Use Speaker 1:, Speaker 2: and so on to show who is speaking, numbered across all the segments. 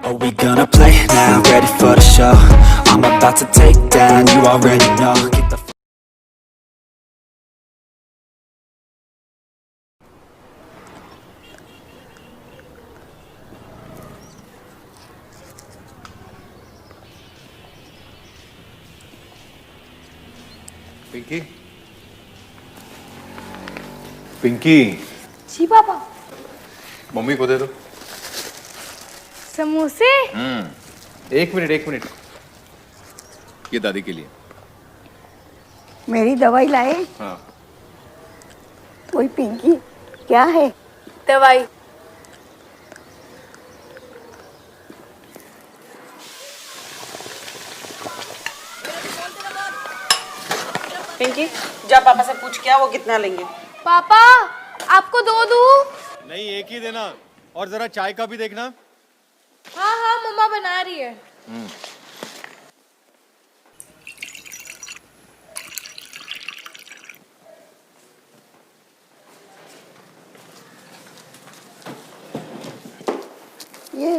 Speaker 1: Are we gonna play now? Ready for the show? I'm about to take down, you already know. Get the
Speaker 2: Pinky, Pinky,
Speaker 3: जी पापा।
Speaker 2: Mummy को दे दो।
Speaker 3: समोसे?
Speaker 2: एक minute एक minute, ये दादी के लिए।
Speaker 4: मेरी दवाई लाए?
Speaker 2: हाँ।
Speaker 4: वही पिंकी, क्या है?
Speaker 3: दवाई।
Speaker 5: पिंकी, जा पापा से पूछ क्या वो कितना लेंगे।
Speaker 3: पापा, आपको दो दूं?
Speaker 6: नहीं, एक ही देना। और जरा चाय का भी देखना।
Speaker 3: हाँ हाँ, मम्मा बना रही है।
Speaker 4: ये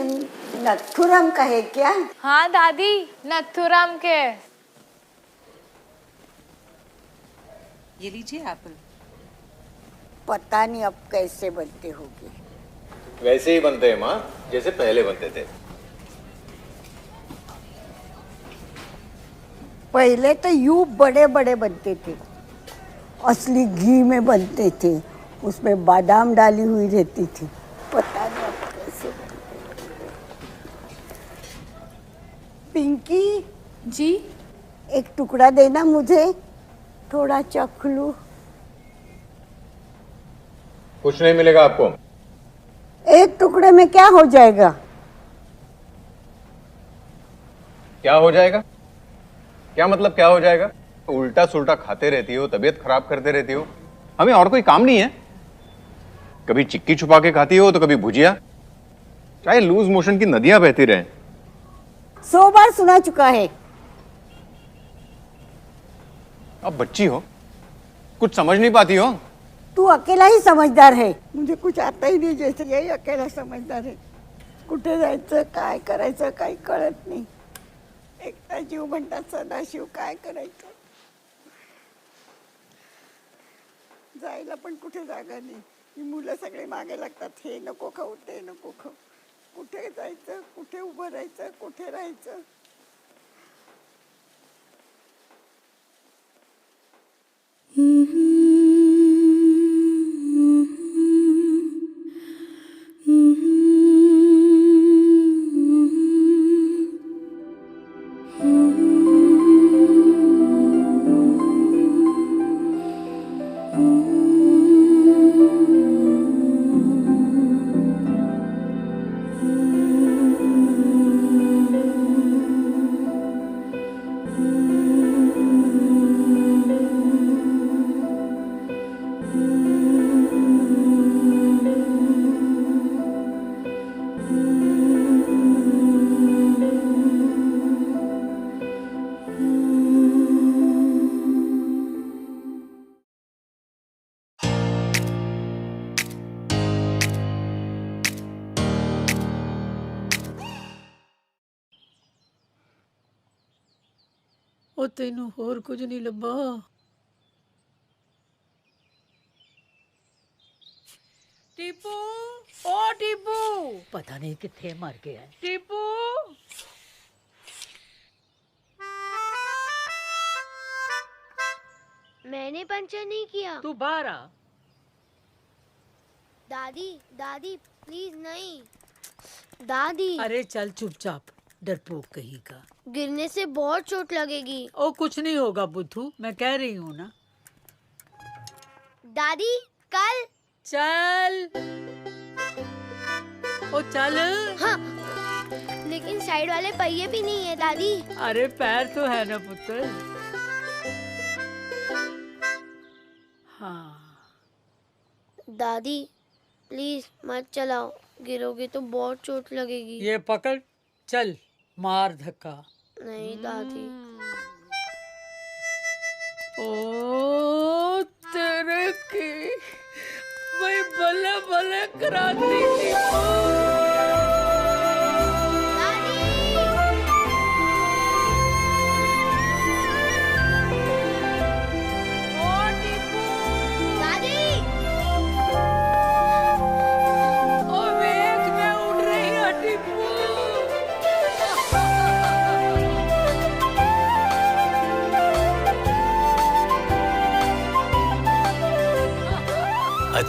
Speaker 4: नथुराम का है क्या?
Speaker 3: हाँ दादी, नथुराम के।
Speaker 5: ये लीजिए एप्पल।
Speaker 4: पता नहीं अब कैसे बनते होंगे।
Speaker 2: वैसे ही बनते हैं माँ, जैसे पहले बनते थे।
Speaker 4: पहले तो यूं बड़े बड़े बनते थे, असली घी में बनते थे, उसमें बादाम डाली हुई रहती थी। पता नहीं अब कैसे बनते। पिंकी
Speaker 3: जी?
Speaker 4: एक टुकड़ा देना मुझे, थोड़ा चख लूं।
Speaker 2: कुछ नहीं मिलेगा आपको।
Speaker 4: एक टुकड़े में क्या हो जाएगा?
Speaker 2: क्या हो जाएगा? क्या मतलब क्या हो जाएगा? उल्टा सुल्टा खाते रहती हो, तबीयत खराब करते रहती हो। हमें और कोई काम नहीं है? कभी चिक्की छुपा के खाती हो तो कभी भुजिया, चाहे लूज मोशन की नदियां बहती रहें।
Speaker 4: 100 बार सुना चुका है।
Speaker 2: अब बच्ची हो, कुछ समझ नहीं पाती हो।
Speaker 4: तू अकेला ही समझदार है, मुझे कुछ आता ही नाही, जैसे यही अकेला समझदार आहे. कुठे जायचं, काय करायचं काही कळत नाही. एकटा जीव म्हणतात सदाशिव, काय करायचं. जायला पण कुठे जागा नाही. ही मुलं सगळे मागे लागतात, हे नको खाऊ ते नको खाऊ. कुठे जायचं, कुठे उभं राहायचं, कुठे राहायचं.
Speaker 7: ਉਹ ਤੈਨੂੰ ਹੋਰ ਕੁਝ ਨਹੀਂ ਲੱਭਾ? ਟੀਪੂ, ਓ ਟੀਪੂ, ਪਤਾ ਨਹੀਂ ਕਿੱਥੇ ਮਰ ਗਿਆ। ਟੀਪੂ,
Speaker 8: मैंने पंचर नहीं किया।
Speaker 7: तू बाहर आ।
Speaker 8: दादी दादी प्लीज नहीं। दादी
Speaker 7: अरे चल चुपचाप, डरपोक कहीं का।
Speaker 8: गिरने से बहुत चोट लगेगी।
Speaker 7: ओ कुछ नहीं होगा बुद्धू, मैं कह रही हूँ ना।
Speaker 8: दादी कल।
Speaker 7: चल ओ चल।
Speaker 8: हाँ लेकिन साइड वाले पहिए भी नहीं है दादी।
Speaker 7: अरे पैर तो है ना पुत्र। हाँ
Speaker 8: दादी प्लीज मत चलाओ, गिरोगे तो बहुत चोट लगेगी।
Speaker 7: ये पकड़, चल मार धक्का।
Speaker 8: नहीं दादी।
Speaker 7: ओ तेरे की मैं भले भले कराती थी।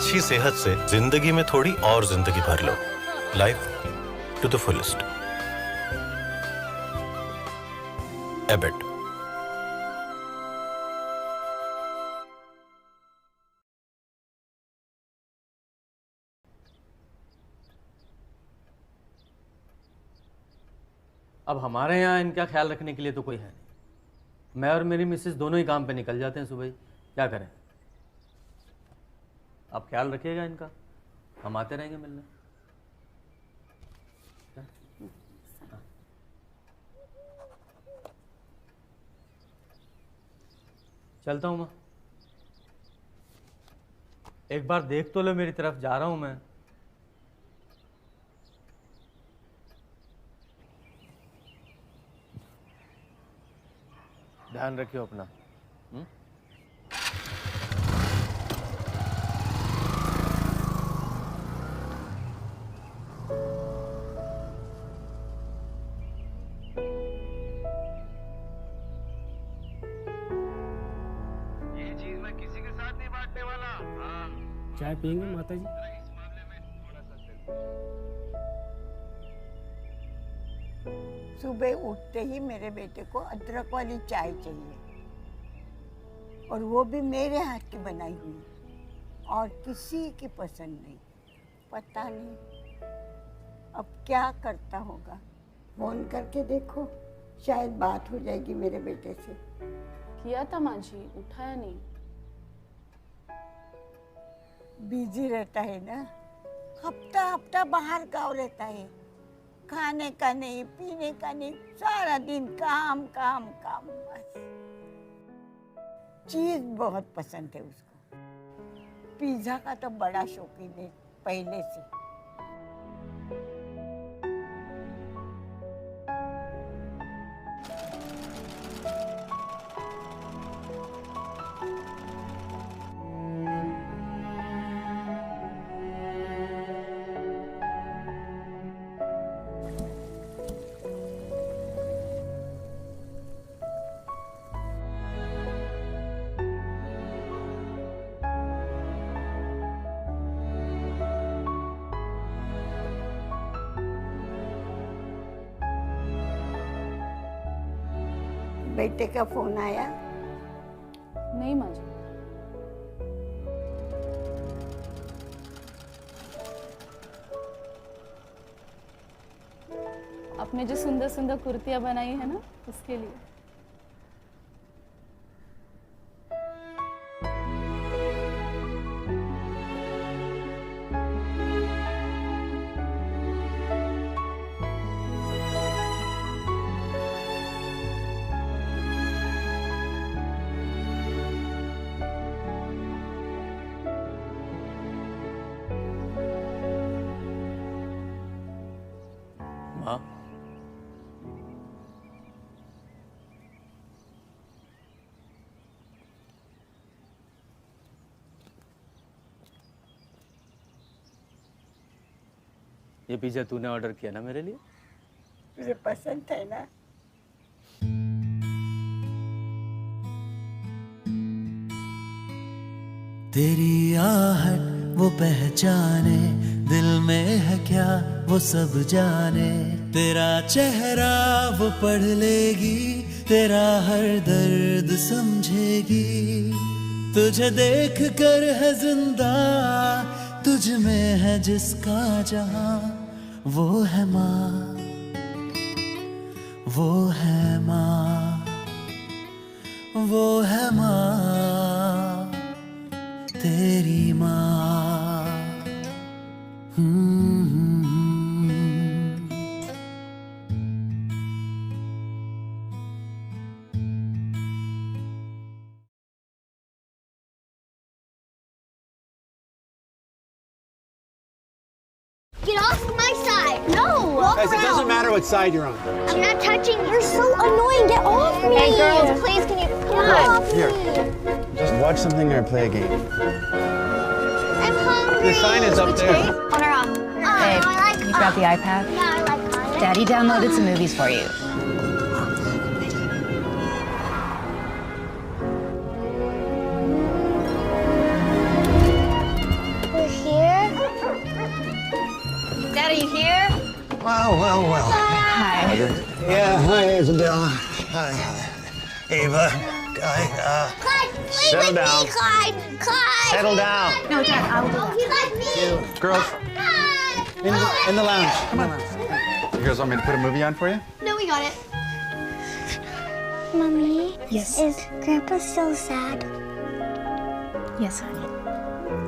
Speaker 9: अच्छी सेहत से जिंदगी में थोड़ी और जिंदगी भर लो। Life to the fullest. एबेट।
Speaker 10: अब हमारे यहाँ इनका ख्याल रखने के लिए तो कोई है नहीं। मैं और मेरी मिसेस दोनों ही काम पे निकल जाते हैं सुबह ही। क्या करें? आप ख्याल रखिएगा इनका, हम आते रहेंगे मिलने। चलता हूँ मैं। एक बार देख तो लो मेरी तरफ, जा रहा हूँ मैं। ध्यान रखियो अपना।
Speaker 6: ये चीज मैं किसी के साथ नहीं बांटने वाला। हाँ।
Speaker 11: चाय पियेंगे माता जी?
Speaker 4: सुबह उठते ही मेरे बेटे को अदरक वाली चाय चाहिए, और वो भी मेरे हाथ की बनाई हुई, और किसी की पसंद नहीं। पता नहीं अब क्या करता होगा। फोन करके देखो, शायद बात हो जाएगी मेरे बेटे से।
Speaker 5: किया था माँ जी, उठाया नहीं।
Speaker 4: बिजी रहता है ना, हफ्ता हफ्ता बाहर गाँव रहता है। खाने का नहीं, पीने का नहीं, सारा दिन काम काम काम बस। चीज बहुत पसंद है उसको। पिज्जा का तो बड़ा शौकीन है पहले से। बेटे का फोन आया?
Speaker 5: नहीं माँ जी। आपने जो सुंदर सुंदर कुर्तियां बनाई है ना, उसके लिए।
Speaker 10: माँ, ये पिज्जा तूने ऑर्डर किया ना मेरे लिए?
Speaker 4: तुझे पसंद है ना?
Speaker 12: तेरी आहट वो पहचाने, दिल में है क्या वो सब जाने। तेरा चेहरा वो पढ़ लेगी, तेरा हर दर्द समझेगी। तुझे देख कर है जिंदा, तुझ में है जिसका जहां। वो है माँ, वो है माँ, वो है माँ, तेरी माँ।
Speaker 8: Get off my side! No! Walk
Speaker 6: Guys, it
Speaker 8: around.
Speaker 6: doesn't matter what side you're on.
Speaker 8: I'm not touching. You're so annoying. Get off me! Hey, girls, please, can you get off
Speaker 6: Here.
Speaker 8: me?
Speaker 6: Just watch something or play a game.
Speaker 8: I'm hungry.
Speaker 6: The sign is up there.
Speaker 8: On or off?
Speaker 13: Babe,
Speaker 8: I like
Speaker 13: you got the iPad?
Speaker 8: Yeah, I like Comic.
Speaker 13: Daddy downloaded some movies for you. are you here?
Speaker 12: Well.
Speaker 13: Hi.
Speaker 12: Yeah, hi, Isabella. Hi. Ava. Settle down. Settle down.
Speaker 13: No, Dad, I will do that.
Speaker 2: Girls, in the lounge. Come on. You guys want me to put a movie on for you?
Speaker 8: No, we got it. Mommy?
Speaker 13: Yes?
Speaker 8: Is Grandpa still sad?
Speaker 13: Yes, honey.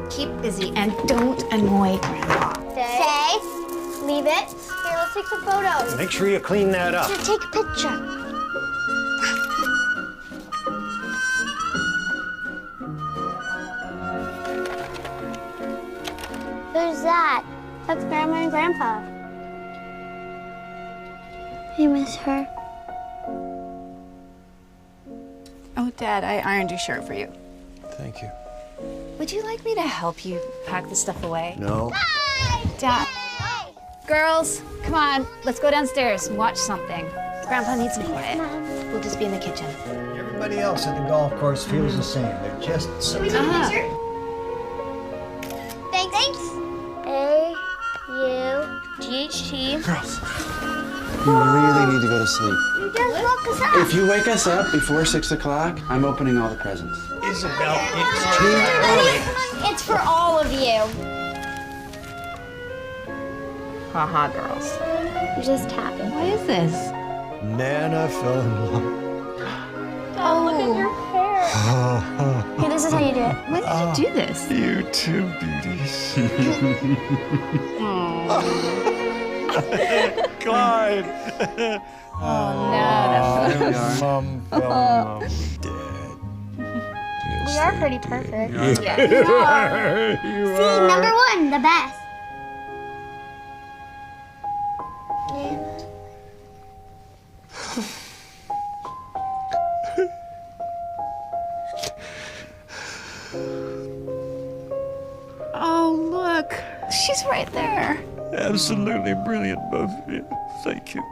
Speaker 13: Keep busy and don't annoy Grandpa.
Speaker 8: Stay. Leave it. Here, let's take some photos.
Speaker 12: Make sure you clean that up.
Speaker 8: Here, take a picture. Who's that? That's Grandma and Grandpa. I miss her.
Speaker 13: Oh, Dad, I ironed your shirt for you.
Speaker 12: Thank you.
Speaker 13: Would you like me to help you pack the stuff away?
Speaker 12: No.
Speaker 13: Dad. Girls, come on. Let's go downstairs and watch something. Grandpa needs some quiet. We'll just be in the kitchen.
Speaker 12: Everybody else at the golf course feels the same. They're just so...
Speaker 8: Can we take a picture? Thanks. A-U-G-H-T.
Speaker 12: Girls, you really need to go to sleep.
Speaker 8: You just woke us up.
Speaker 14: If you wake us up before 6 o'clock, I'm opening all the presents.
Speaker 12: Isabel, it's too early.
Speaker 8: It's for all of you.
Speaker 13: Haha, girls.
Speaker 8: You're just happy.
Speaker 13: What is this?
Speaker 12: Nana fell in love.
Speaker 8: Oh, look at your hair. Here, this is how you do it.
Speaker 13: When did you do this?
Speaker 12: You two beauties. Clyde.
Speaker 13: Oh, no, that's
Speaker 12: Mom fell in love with Dad.
Speaker 8: We are pretty perfect.
Speaker 12: Yeah. You
Speaker 8: See,
Speaker 12: are.
Speaker 8: number one, the best.
Speaker 13: Oh, look. She's right there.
Speaker 12: Absolutely brilliant, both of you. Thank you.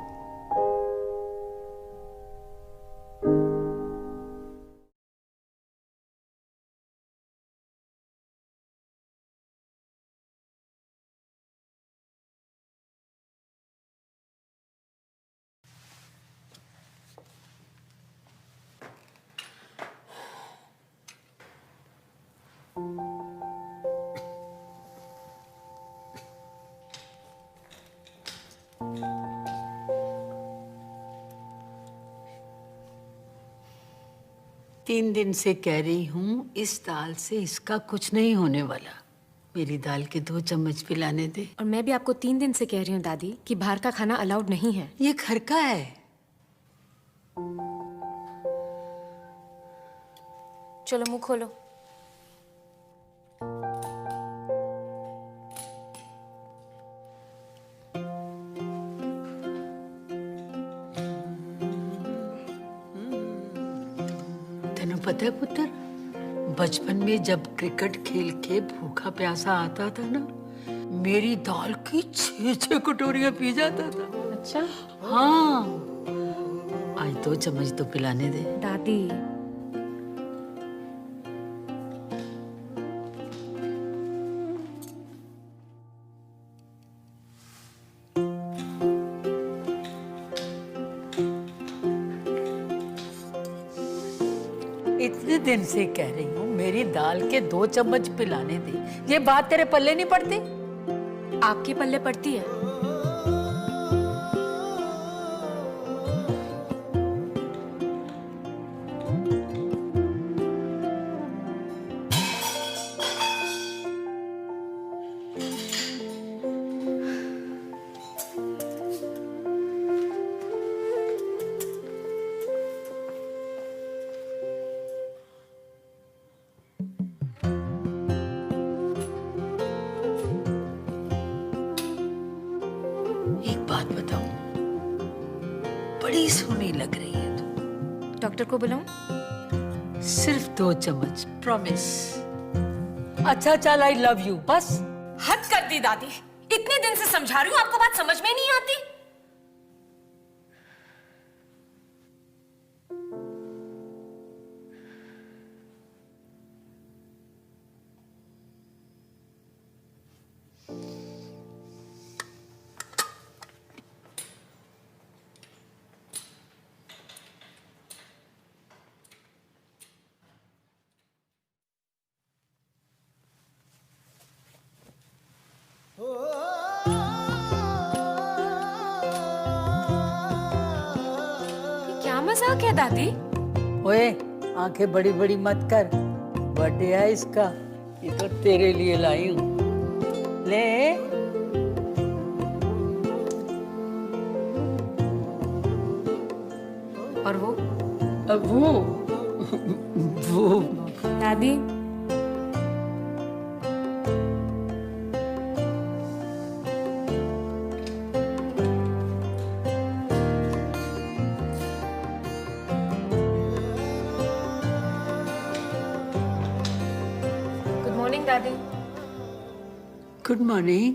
Speaker 7: तीन दिन से कह रही हूँ इस दाल से इसका कुछ नहीं होने वाला। मेरी दाल के 2 चम्मच पिलाने दे।
Speaker 5: और मैं भी आपको 3 दिन से कह रही हूँ दादी कि बाहर का खाना अलाउड नहीं है।
Speaker 7: ये घर का है।
Speaker 5: चलो मुंह खोलो।
Speaker 7: तेनू पता है पुत्र, बचपन में जब क्रिकेट खेल के भूखा प्यासा आता था ना, मेरी दाल की 6 कटोरियां पी जाता था।
Speaker 5: अच्छा?
Speaker 7: हाँ। आज 2 चम्मच तो पिलाने दे।
Speaker 5: दादी।
Speaker 7: इतने दिन से कह रही हूँ मेरी दाल के 2 चम्मच पिलाने दे। ये बात तेरे पल्ले नहीं पड़ती?
Speaker 5: आपके पल्ले पड़ती है।
Speaker 7: एक बात बताऊं, बड़ी सोहनी लग रही है तू।
Speaker 5: डॉक्टर को बुलाऊं?
Speaker 7: सिर्फ 2 चम्मच, प्रॉमिस। अच्छा चल, आई लव यू, बस।
Speaker 5: हद कर दी दादी। इतने दिन से समझा रही हूँ, आपको बात समझ में नहीं आती। मजाक है दादी?
Speaker 7: ओए, आंखें बड़ी बड़ी मत कर। बर्थडे है इसका, ये तो तेरे लिए लाई हूँ। ले।
Speaker 5: और वो
Speaker 3: दादी
Speaker 5: गुड मॉर्निंग दादी।
Speaker 7: गुड मॉर्निंग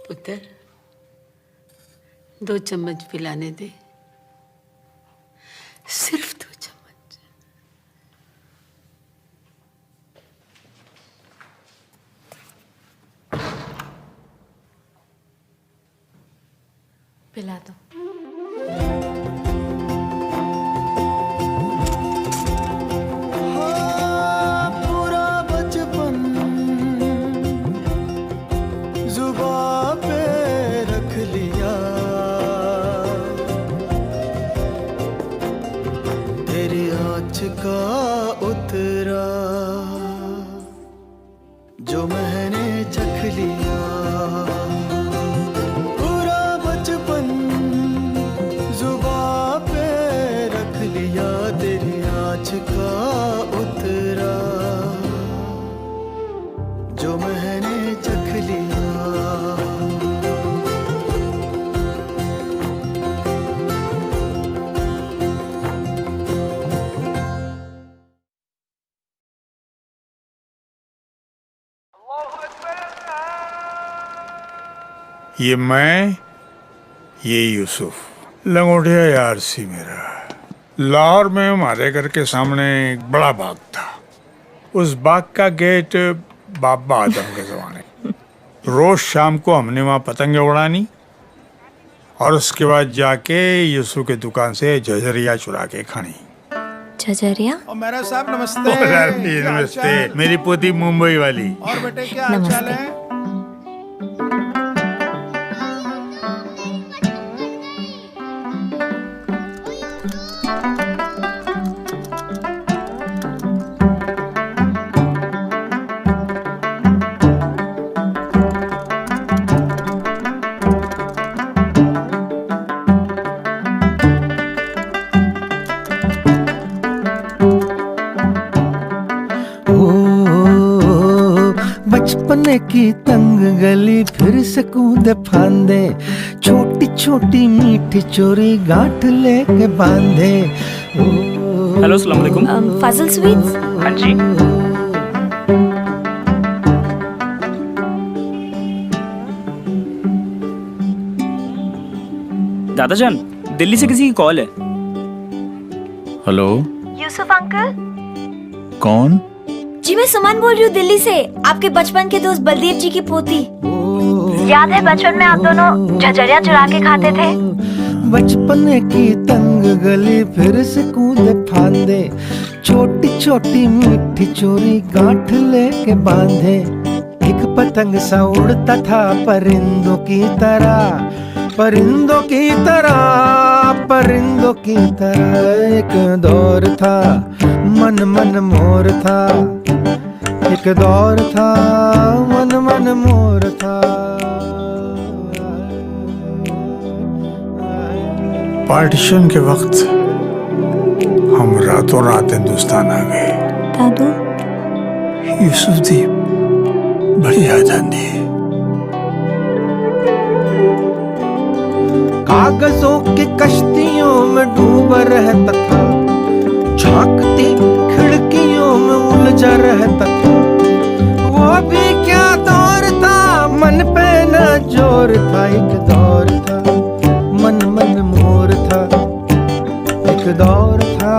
Speaker 7: पुत्र, 2 चम्मच पिलाने दे, सिर्फ 2 चम्मच।
Speaker 5: पिला दो।
Speaker 6: पूरा बचपन जुबां पे रख लिया, तेरी आँच का उतरा जो मैंने चख लिया। पूरा बचपन जुबां पे रख लिया, तेरी आँच का उतरा जो मैंने चख लिया।
Speaker 15: ये मैं, ये यूसुफ, लंगोटिया यार सी मेरा। लाहौर में हमारे घर के सामने एक बड़ा बाग था। उस बाग का गेट बाबा आदम के जमाने। रोज शाम को हमने वहाँ पतंगे उड़ानी और उसके बाद जाके यूसुफ की दुकान से झझरिया चुरा के खानी।
Speaker 16: झझरिया?
Speaker 6: मेरा साहब नमस्ते।
Speaker 15: नमस्ते, मेरी पोती मुंबई वाली।
Speaker 6: और बेटे क्या हाल चाल है? बचपन की तंग गली फिर से कूदे फांदे, छोटी छोटी मीठी चोरी गांठ लेके बांधे।
Speaker 11: हेलो, अस्सलाम वालेकुम।
Speaker 16: फाजिल स्वीट्स?
Speaker 11: हाँ जी। दादाजान, दिल्ली से किसी की कॉल है।
Speaker 17: Hello,
Speaker 16: Yusuf uncle?
Speaker 17: कौन?
Speaker 16: जी मैं सुमन बोल रही हूँ दिल्ली से, आपके बचपन के दोस्त बलदेव जी की पोती। याद है बचपन में आप दोनों झझरिया चुरा के खाते थे?
Speaker 6: बचपन की तंग गली फिर से कूदे फांदे, छोटी छोटी मीठी चोरी गांठ लेके बांधे। एक पतंग सा उड़ता था परिंदों की तरह, परिंदों की तरह, परिंदों की तरह। एक दौर था मन मन मोर था, एक दौर था मन मन मोर था।
Speaker 15: पार्टीशन के वक्त हम रातों रात हिंदुस्तान आ गए।
Speaker 16: दादू?
Speaker 15: यूसुफ दी बड़ी याद आती है।
Speaker 6: कागजों की कश्तियों में डूबा रहता था, झांकती खिड़कियों में उलझा रहता था। वो भी क्या दौर था, मन पे न जोर था। एक दौर था मन मन मोर था, एक दौर था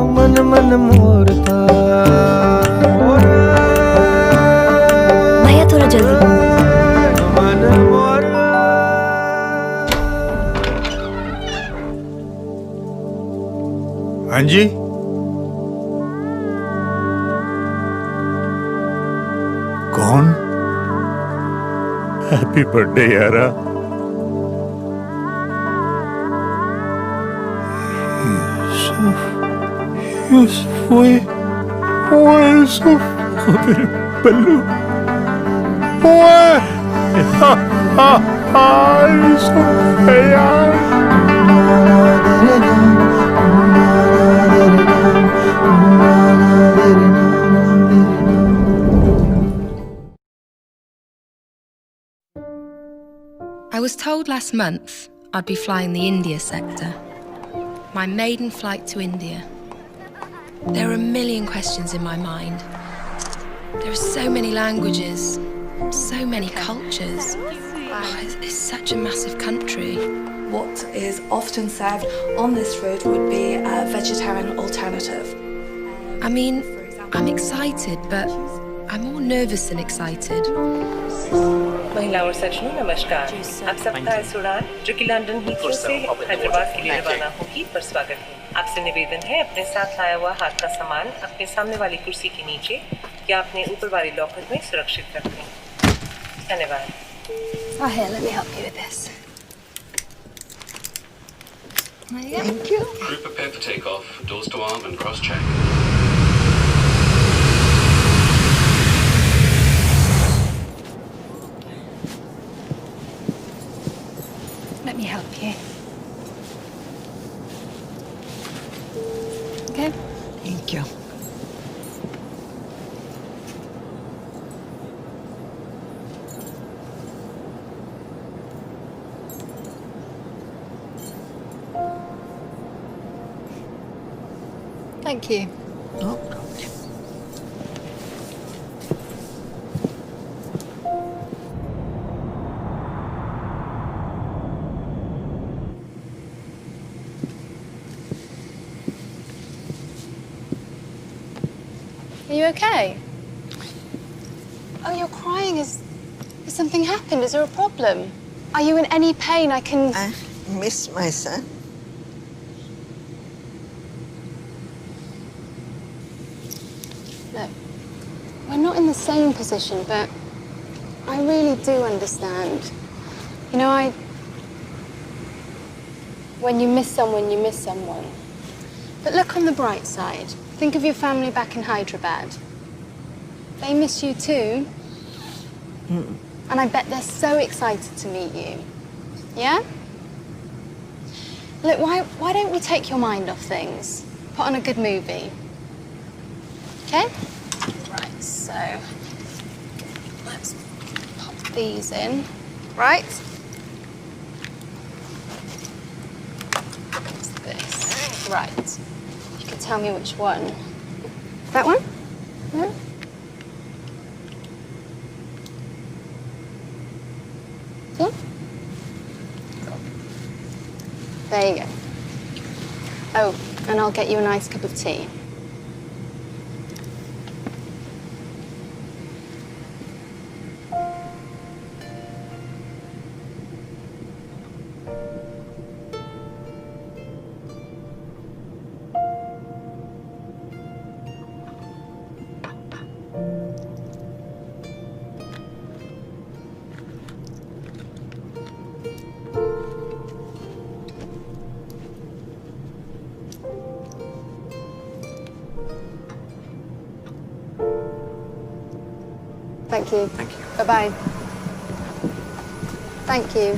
Speaker 6: मन मन मोर था।
Speaker 16: भैया थोड़ा जल्दी।
Speaker 6: मन मोर।
Speaker 15: हाँ जी, कौन? हैप्पी बर्थडे यारा। यूसुफ ओए यूसुफ ओ मेरे बल्लू ओए यूसुफ यार
Speaker 18: I was told last month I'd be flying the India sector. My maiden flight to India. There are a million questions in my mind. There are so many languages, so many cultures. Oh, it's such a massive country.
Speaker 19: What is often served on this route would be a vegetarian alternative.
Speaker 18: I mean, I'm excited, but I'm more nervous than excited.
Speaker 20: महिला और सज्जनों नमस्कार। आप सबका इस उड़ान जो कि लंदन हीथ्रो से हैदराबाद के लिए रवाना होगी पर स्वागत है। आपसे निवेदन है अपने साथ लाया हुआ हाथ का सामान अपने सामने वाली कुर्सी के नीचे या अपने ऊपर वाली लॉकर में सुरक्षित रखें। धन्यवाद।
Speaker 16: Oh, here, let me help you with this.
Speaker 19: Thank you.
Speaker 21: Crew prepare for takeoff. Doors to arm and cross-check.
Speaker 13: Let me help you. Okay?
Speaker 19: Thank you.
Speaker 13: Thank you.
Speaker 19: No problem.
Speaker 13: Are you okay? Oh, you're crying. Has something happened? Is there a problem? Are you in any pain? I
Speaker 19: miss my son.
Speaker 13: Look, we're not in the same position, but I really do understand. You know, when you miss someone, you miss someone. But look on the bright side. Think of your family back in Hyderabad. They miss you too. And I bet they're so excited to meet you. Yeah? Look, why don't we take your mind off things? Put on a good movie. Okay? Right, so let's pop these in. Right? What's this? Right. You can tell me which one. That one? No? Yeah? There you go. Oh, and I'll get you a nice cup of tea. Thank you.
Speaker 21: Thank you.
Speaker 13: Bye-bye. Thank you.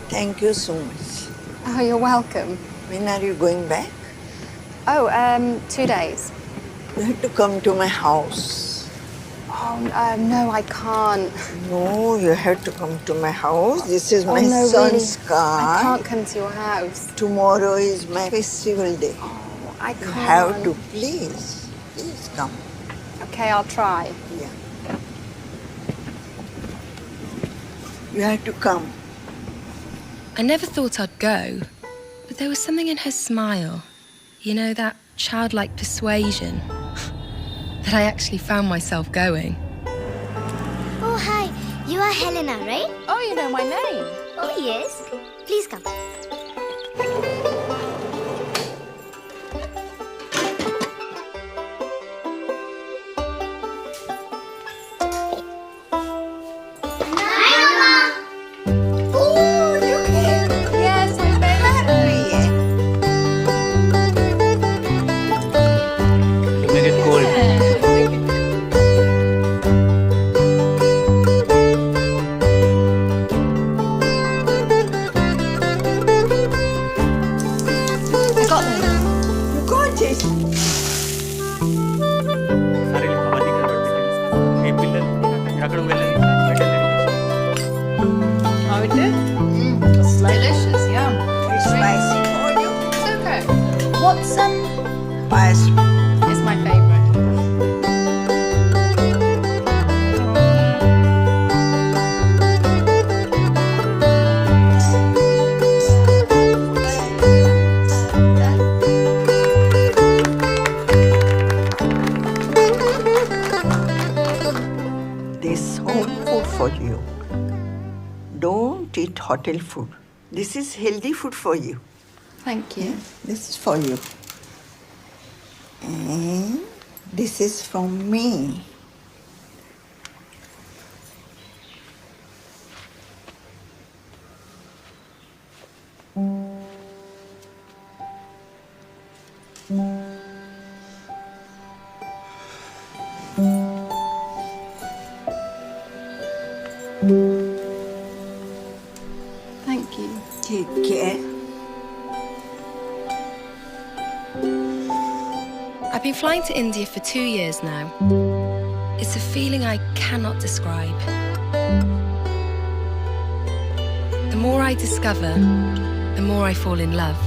Speaker 19: Thank you so much.
Speaker 13: Oh, you're welcome.
Speaker 19: When are you going back?
Speaker 13: Oh, 2 days.
Speaker 19: You have to come to my house.
Speaker 13: Oh, no, I can't.
Speaker 19: No, you have to come to my house. This is
Speaker 13: Oh,
Speaker 19: my
Speaker 13: no,
Speaker 19: son's
Speaker 13: really.
Speaker 19: car.
Speaker 13: I can't come to your house.
Speaker 19: Tomorrow is my festival day.
Speaker 13: Oh, I can't.
Speaker 19: You have to, please. Please come.
Speaker 13: Okay, I'll try.
Speaker 19: Yeah. You have to come.
Speaker 18: I never thought I'd go, but there was something in her smile, you know, that childlike persuasion, that I actually found myself going.
Speaker 8: Oh, hi. You are Helena, right?
Speaker 13: Oh, you know my name.
Speaker 8: Oh, yes. Please come.
Speaker 13: Yes, my baby.
Speaker 3: How it is? Delicious, yeah.
Speaker 4: It's spicy for you.
Speaker 3: It's okay. What's
Speaker 4: Spice.
Speaker 3: It's my favorite.
Speaker 4: This home food for you. Don't eat hotel food. This is healthy food for you.
Speaker 3: Thank you.
Speaker 4: This is for you. And this is from me.
Speaker 3: Thank you.
Speaker 4: Take care.
Speaker 18: I've been flying to India for 2 years now. It's a feeling I cannot describe. The more I discover, the more I fall in love.